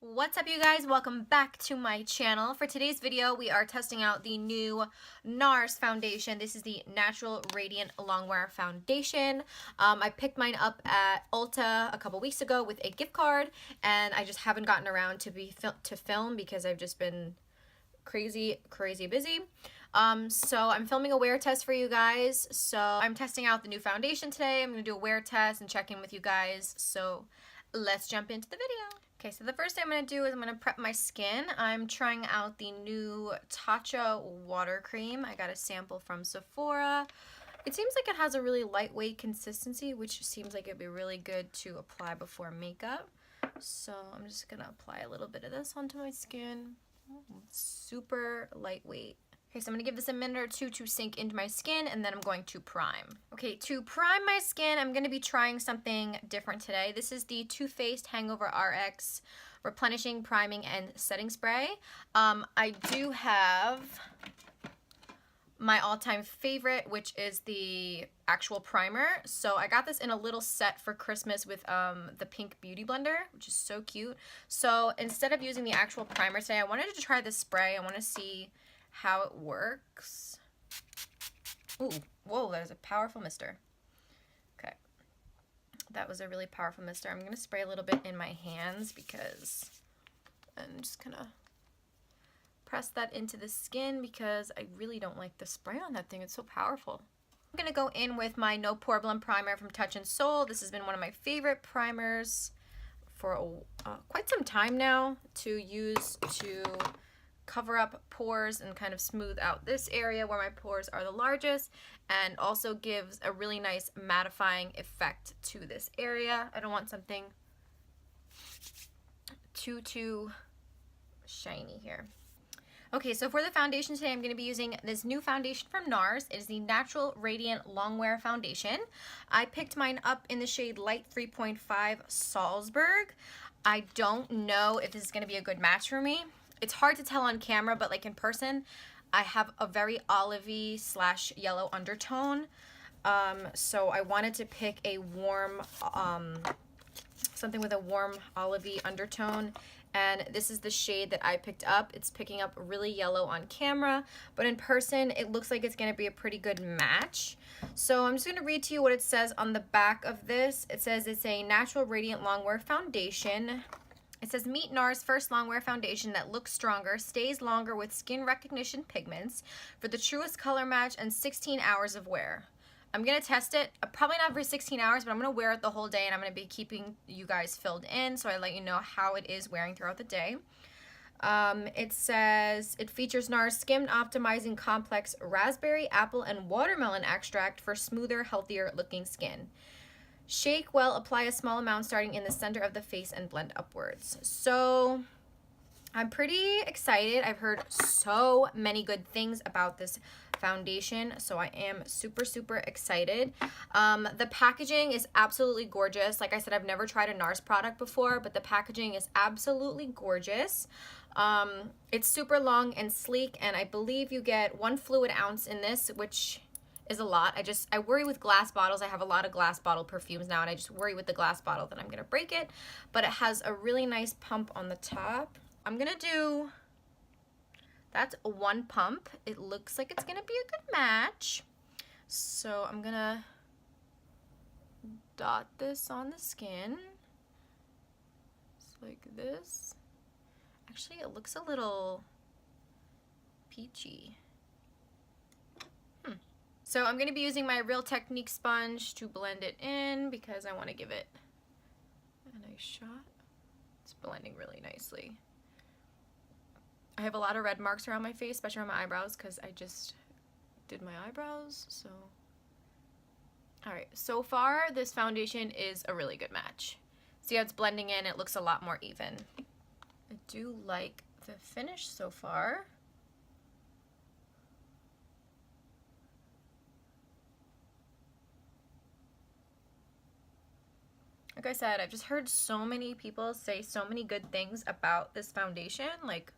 What's up, you guys? Welcome back to my channel. For today's video, we are testing out the new NARS foundation. This is the Natural Radiant Longwear Foundation. I picked mine up at Ulta a couple weeks ago with a gift card, and I just haven't gotten around to film because I've just been crazy busy. So I'm filming a wear test for you guys. So I'm testing out the new foundation today. I'm gonna do a wear test and check in with you guys. So let's jump into the video. Okay, so the first thing I'm going to do is I'm going to prep my skin. I'm trying out the new Tatcha water cream. I got a sample from Sephora. It seems like it has a really lightweight consistency, which seems like it'd be really good to apply before makeup. So I'm just going to apply a little bit of this onto my skin. Super lightweight. Okay, so I'm going to give this a minute or two to sink into my skin, and then I'm going to prime. Okay, to prime my skin, I'm going to be trying something different today. This is the Too Faced Hangover RX Replenishing Priming and Setting Spray. I do have my all-time favorite, which is the actual primer. So I got this in a little set for Christmas with the pink beauty blender, which is so cute. So instead of using the actual primer today, I wanted to try this spray. I want to see how it works. Ooh, whoa, that is a powerful mister. Okay, that was a really powerful mister. I'm gonna spray a little bit in my hands because I'm just gonna press that into the skin because I really don't like the spray on that thing. It's so powerful. I'm gonna go in with my No Pore primer from Touch in Sol. This has been one of my favorite primers for quite some time now to use to cover up pores and kind of smooth out this area where my pores are the largest, and also gives a really nice mattifying effect to this area. I don't want something too shiny here. Okay, so for the foundation today, I'm going to be using this new foundation from NARS. It is the Natural Radiant Longwear Foundation. I picked mine up in the shade Light 3.5 Salzburg. I don't know if this is going to be a good match for me. It's hard to tell on camera, but like in person, I have a very olivey / yellow undertone. So I wanted to pick a warm, something with a warm olivey undertone. And this is the shade that I picked up. It's picking up really yellow on camera, but in person, it looks like it's gonna be a pretty good match. So I'm just gonna read to you what it says on the back of this. It says it's a Natural Radiant Longwear Foundation. It says, meet NARS first longwear foundation that looks stronger, stays longer with skin recognition pigments for the truest color match and 16 hours of wear. I'm going to test it, probably not for 16 hours, but I'm going to wear it the whole day, and I'm going to be keeping you guys filled in so I let you know how it is wearing throughout the day. It says it features NARS Skin Optimizing Complex Raspberry, Apple, and Watermelon Extract for smoother, healthier looking skin. Shake well, apply a small amount starting in the center of the face and blend upwards. So I'm pretty excited. I've heard so many good things about this foundation, so I am super excited. The packaging is absolutely gorgeous. Like I said, I've never tried a NARS product before, but the packaging is absolutely gorgeous. It's super long and sleek, and I believe you get 1 fluid ounce in this, which is a lot. I worry with glass bottles. I have a lot of glass bottle perfumes now, and I just worry with the glass bottle that I'm gonna break it, but it has a really nice pump on the top. I'm gonna do, that's 1 pump. It looks like it's gonna be a good match. So I'm gonna dot this on the skin. Just like this. Actually, it looks a little peachy. So I'm going to be using my Real Technique sponge to blend it in because I want to give it a nice shot. It's blending really nicely. I have a lot of red marks around my face, especially around my eyebrows, because I just did my eyebrows. So, alright, so far this foundation is a really good match. See how it's blending in? It looks a lot more even. I do like the finish so far. Like I said, I've just heard so many people say so many good things about this foundation. Like,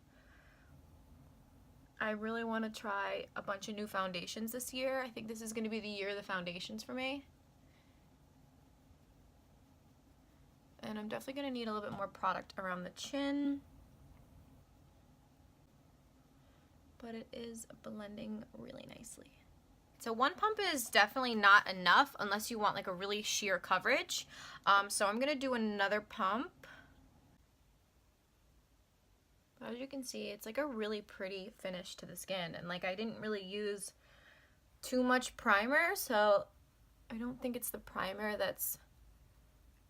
I really want to try a bunch of new foundations this year. I think this is going to be the year of the foundations for me. And I'm definitely going to need a little bit more product around the chin. But it is blending really nicely. So one pump is definitely not enough unless you want like a really sheer coverage. So I'm gonna do another pump. But as you can see, it's like a really pretty finish to the skin, and like I didn't really use too much primer, so I don't think it's the primer that's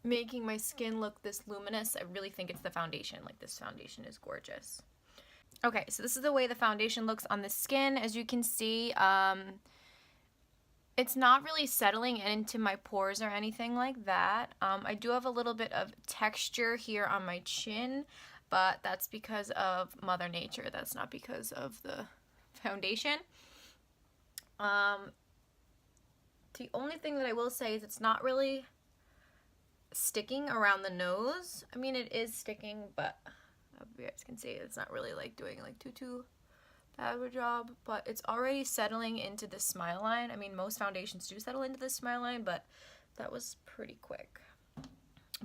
making my skin look this luminous. I really think it's the foundation. Like, this foundation is gorgeous. Okay, so this is the way the foundation looks on the skin. As you can see, it's not really settling into my pores or anything like that. I do have a little bit of texture here on my chin, but that's because of Mother Nature. That's not because of the foundation. The only thing that I will say is it's not really sticking around the nose. I mean, it is sticking, but you guys can see it's not really like doing like too bad of a job, but it's already settling into the smile line. I mean, most foundations do settle into the smile line, but that was pretty quick.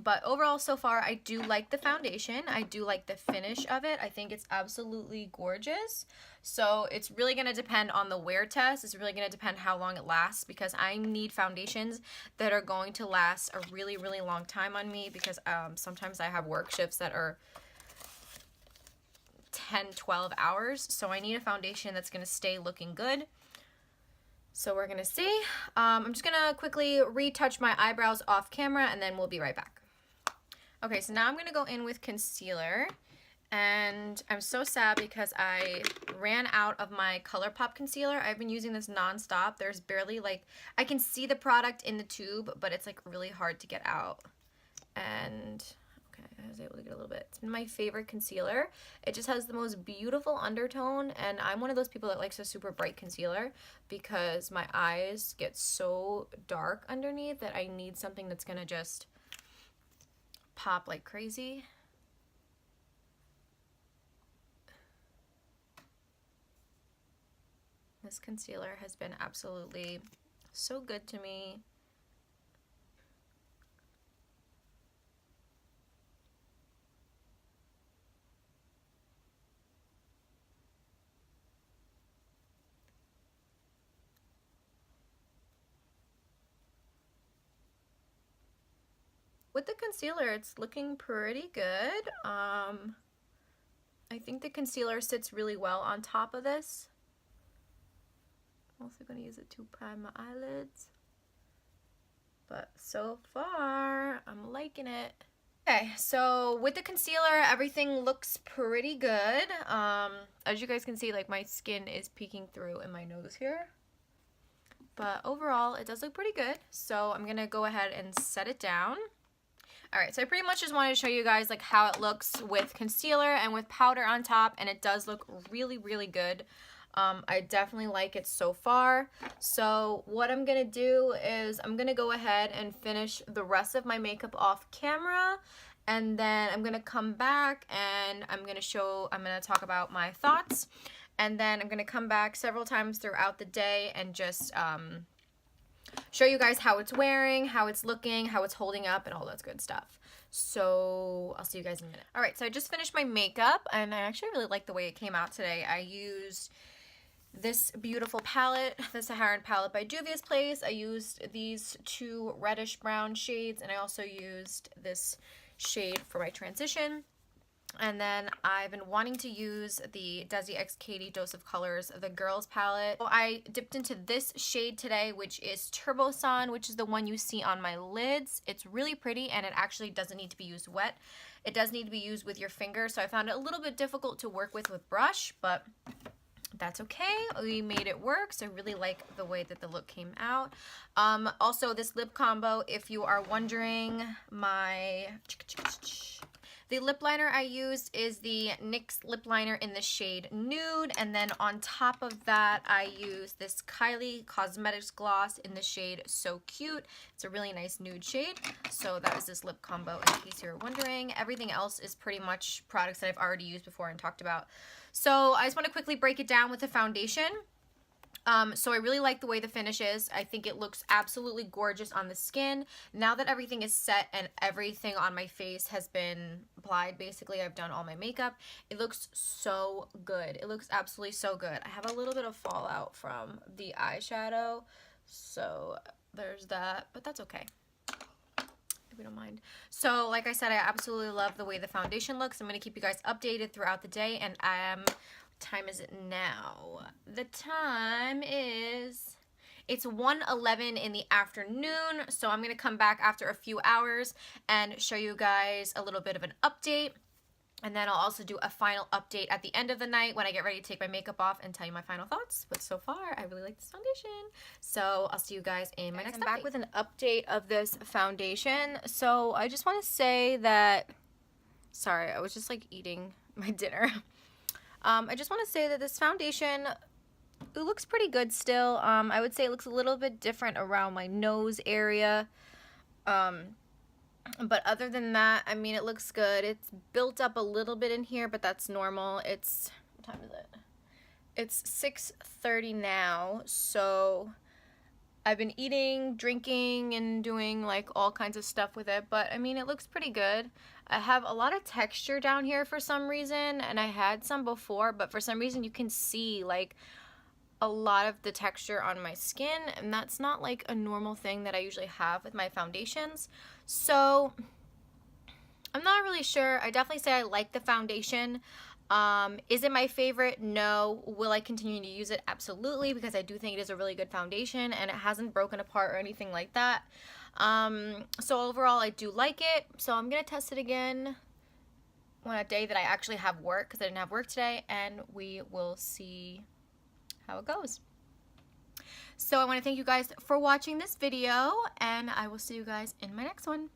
But overall, so far, I do like the foundation. I do like the finish of it. I think it's absolutely gorgeous. So it's really going to depend on the wear test. It's really going to depend how long it lasts, because I need foundations that are going to last a really, really long time on me, because sometimes I have work shifts that are 10-12 hours, so I need a foundation that's going to stay looking good. So we're going to see. I'm just going to quickly retouch my eyebrows off camera, and then we'll be right back. Okay, so now I'm going to go in with concealer, and I'm so sad because I ran out of my ColourPop concealer. I've been using this nonstop. There's barely, like, I can see the product in the tube, but it's like really hard to get out. And I was able to get a little bit. It's been my favorite concealer. It just has the most beautiful undertone, and I'm one of those people that likes a super bright concealer because my eyes get so dark underneath that I need something that's gonna just pop like crazy. This concealer has been absolutely so good to me. With the concealer, it's looking pretty good. I think the concealer sits really well on top of this. I'm also going to use it to prime my eyelids. But so far, I'm liking it. Okay, so with the concealer, everything looks pretty good. As you guys can see, like, my skin is peeking through in my nose here. But overall, it does look pretty good. So I'm going to go ahead and set it down. Alright, so I pretty much just wanted to show you guys like how it looks with concealer and with powder on top, and it does look really, really good. I definitely like it so far. So what I'm going to do is I'm going to go ahead and finish the rest of my makeup off camera, and then I'm going to come back and I'm going to talk about my thoughts, and then I'm going to come back several times throughout the day and just show you guys how it's wearing, how it's looking, how it's holding up, and all that good stuff. So I'll see you guys in a minute. Alright, so I just finished my makeup, and I actually really like the way it came out today. I used this beautiful palette, the Saharan palette by Juvia's Place. I used these two reddish brown shades, and I also used this shade for my transition. And then I've been wanting to use the Desi X Katie Dose of Colors, the Girls palette. So I dipped into this shade today, which is Turbo Sun, which is the one you see on my lids. It's really pretty, and it actually doesn't need to be used wet. It does need to be used with your finger, so I found it a little bit difficult to work with brush, but that's okay. We made it work, so I really like the way that the look came out. Also, this lip combo, if you are wondering, the lip liner I used is the NYX lip liner in the shade Nude, and then on top of that I use this Kylie Cosmetics gloss in the shade So Cute. It's a really nice nude shade. So that is this lip combo, in case you're wondering. Everything else is pretty much products that I've already used before and talked about. So I just want to quickly break it down with the foundation. So I really like the way the finish is. I think it looks absolutely gorgeous on the skin. Now that everything is set and everything on my face has been applied, basically I've done all my makeup, it looks so good. It looks absolutely so good. I have a little bit of fallout from the eyeshadow, so there's that, but that's okay. We don't mind. So like I said, I absolutely love the way the foundation looks. I'm going to keep you guys updated throughout the day, and time is it now? The time is, it's 1:11 in the afternoon, so I'm going to come back after a few hours and show you guys a little bit of an update, and then I'll also do a final update at the end of the night when I get ready to take my makeup off and tell you my final thoughts. But so far, I really like this foundation. So I'll see you guys in my next update. I'm back with an update of this foundation. So I just want to say that, sorry, I was just like eating my dinner. I just want to say that this foundation, it looks pretty good still. I would say it looks a little bit different around my nose area. But other than that, I mean, it looks good. It's built up a little bit in here, but that's normal. It's, what time is it? It's 6:30 now, so I've been eating, drinking, and doing like all kinds of stuff with it, but I mean, it looks pretty good. I have a lot of texture down here for some reason, and I had some before, but for some reason you can see like a lot of the texture on my skin, and that's not like a normal thing that I usually have with my foundations. So I'm not really sure. I definitely say I like the foundation. Is it my favorite? No. Will I continue to use it? Absolutely, because I do think it is a really good foundation and it hasn't broken apart or anything like that. So overall, I do like it. So I'm going to test it again on a day that I actually have work, because I didn't have work today, and we will see how it goes. So I want to thank you guys for watching this video, and I will see you guys in my next one.